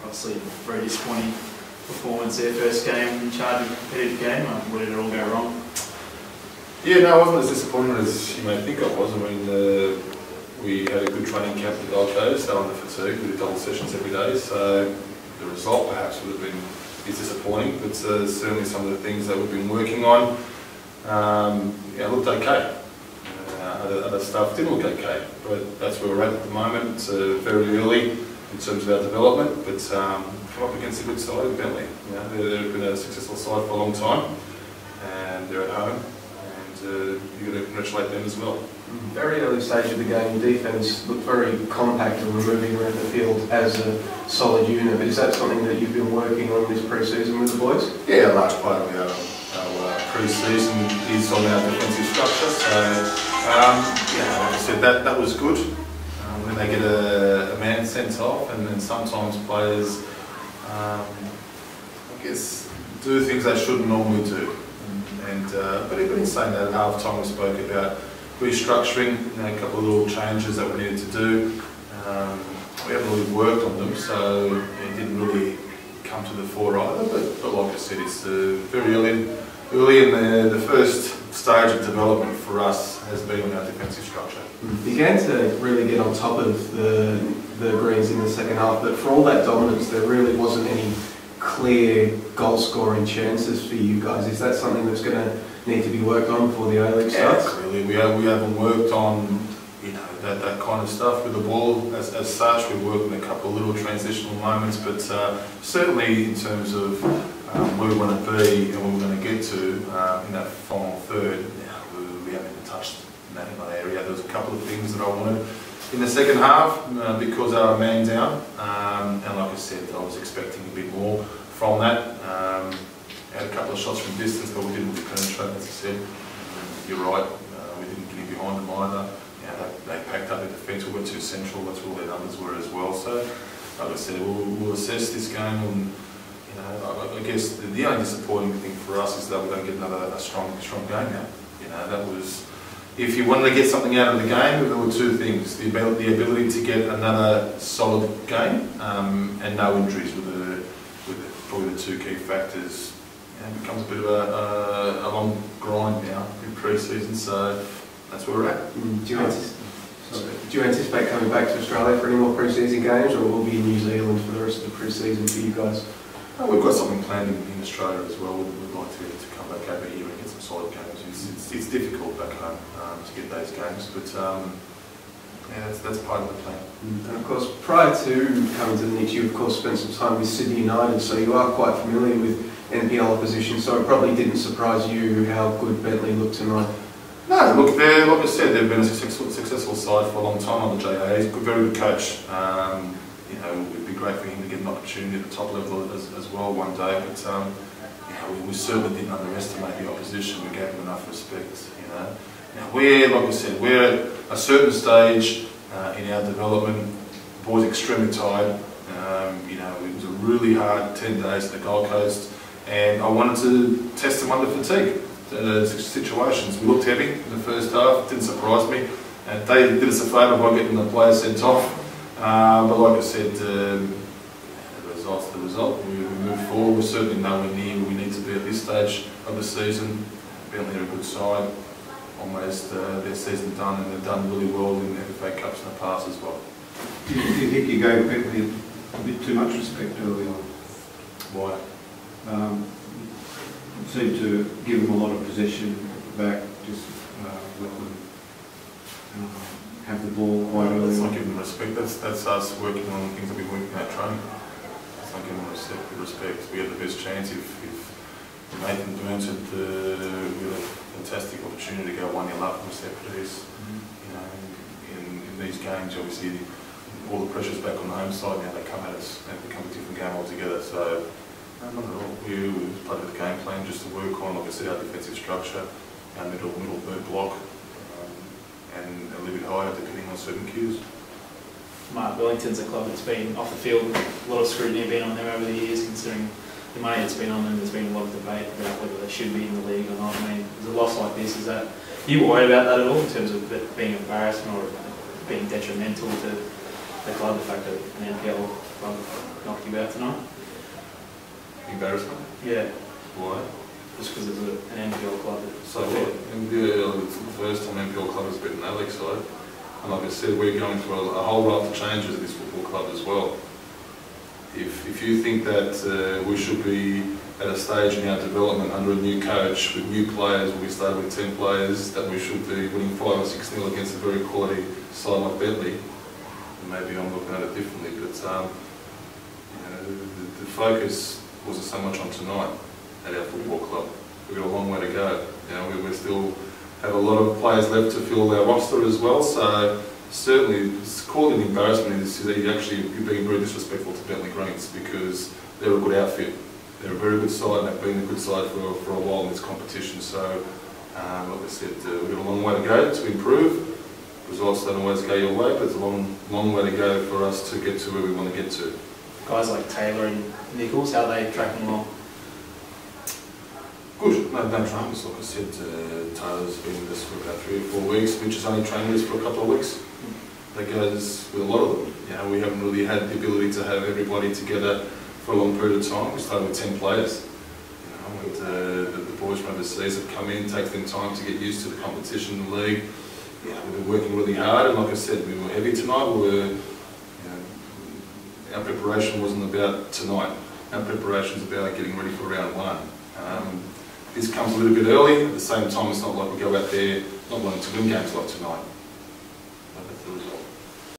Obviously, very disappointing performance there, first game in charge of a competitive game. Where did it all go wrong? Yeah, no, I wasn't as disappointed as you may think I was. I mean, we had a good training camp at the Gold Coast. They were under fatigue. We did double sessions every day, so the result perhaps would have been disappointing. But certainly some of the things that we've been working on, looked okay. Other stuff didn't look okay, but that's where we're at the moment. It's very early in terms of our development, but come up against a good side, Bentley. You know, they've been a successful side for a long time, and they're at home, and you've got to congratulate them as well. Very early stage of the game, your defence looked very compact and were moving around the field as a solid unit. Is that something that you've been working on this pre-season with the boys? Yeah, a large part of our pre-season is on our defensive structure. So, like I said, that was good. When they get a man sent off, and then sometimes players, I guess, do things they shouldn't normally do. But in saying that, at half time we spoke about restructuring, a couple of little changes that we needed to do. We haven't really worked on them, so it didn't really come to the fore either. But like I said, it's very early in the first stage of development for us has been on our defensive structure. Began to really get on top of the Greens in the second half, but for all that dominance, there really wasn't any clear goal-scoring chances for you guys. Is that something that's going to need to be worked on before the A-League starts? Yeah, clearly we haven't worked on that kind of stuff with the ball as such. We've worked on a couple of little transitional moments, but certainly in terms of where we want to be and where we're going to get to in that final third, we haven't even touched that in that area. There was a couple of things that I wanted in the second half because they were man down, and like I said, I was expecting a bit more from that. Had a couple of shots from distance, but we didn't really penetrate, as I said. You're right, we didn't get in behind them either. They packed up the defence, we went too central, that's where all their numbers were as well. So, like I said, we'll assess this game, and I guess the only disappointing thing for us is that we don't get another strong game now. That was, if you wanted to get something out of the game, there were two things: the ability to get another solid game, and no injuries were probably the two key factors. It becomes a bit of a long grind now in pre-season, so that's where we're at. Do you anticipate coming back to Australia for any more pre-season games, or will be in New Zealand for the rest of the pre-season for you guys? We've got something planned in Australia as well. We'd like to come back over here and get some solid games. It's difficult back home to get those games, but that's part of the plan. And of course, prior to coming to the Knicks, you of course spent some time with Sydney United, so you are quite familiar with NPL opposition, so it probably didn't surprise you how good Bentley looked tonight. No, look, like I said, they've been a successful side for a long time on the JA. He's a very good coach. It'd be great for him to get an opportunity at the top level as well one day. But we certainly didn't underestimate the opposition. We gave them enough respect. Now like I said, we're at a certain stage in our development. The boys are extremely tired. It was a really hard 10 days at the Gold Coast, and I wanted to test them under fatigue. Situations. We looked heavy in the first half, didn't surprise me, and they did us a favour by getting the players sent off. But like I said, the result's the result. We move forward. We're certainly nowhere near where we need to be at this stage of the season. Bentley are a good side, almost their season done, and they've done really well in the FFA Cups in the past as well. Do you think you gave Bentley a bit too much respect early on? Why? Seemed to give them a lot of possession back, just let them have the ball quite early. That's not giving them respect. That's us working on things that we're working at training. That's not giving them respect. We had the best chance if Nathan Burns had a fantastic opportunity to go 1-0 up from set piece. In these games, obviously, all the pressure's back on the home side now. They come at us and it becomes a different game altogether. So. Not at all. We played with the game plan just to work on, like I said, our defensive structure, our middle third block, and a little bit higher depending on certain cues. Mark, Wellington's a club that's been off the field, a lot of scrutiny been on them over the years, considering the money that's been on them. There's been a lot of debate about whether they should be in the league or not. I mean, there's a loss like this, are you worried about that at all in terms of it being embarrassment or being detrimental to the club, the fact that an NPL club knocked you about tonight? Embarrassment? Yeah, Why? just because it's an NPL club. So what? NPL, it's the first time NPL club has beaten that league side. And like I said, we're going through a whole raft of changes at this football club as well. If you think that we should be at a stage in our development under a new coach with new players, we started with 10 players, that we should be winning 5 or 6-0 against a very quality side like Bentley, maybe I'm looking at it differently. But you know, the focus wasn't so much on tonight at our football club. We've got a long way to go. You know, we still have a lot of players left to fill our roster as well. So certainly, calling an embarrassment is that you're being very disrespectful to Bentley Greens, because they're a good outfit. They're a very good side, and they've been a good side for a while in this competition. So, like I said, we've got a long way to go to improve. Results don't always go your way, but it's a long way to go for us to get to where we want to get to. Guys like Taylor and Nichols, how are they tracking along? Good, no dramas. Like I said, Taylor's been with us for about 3 or 4 weeks. Mitch has only trained with us for a couple of weeks. That goes with a lot of them. You know, we haven't really had the ability to have everybody together for a long period of time. We started with 10 players. You know, the boys from overseas have come in, takes them time to get used to the competition, the league. You know, we've been working really hard, and like I said, we were heavy tonight. Our preparation wasn't about tonight. Our preparation is about getting ready for round 1. This comes a little bit early. At the same time, it's not like we go out there not wanting to win games like tonight. That's the result.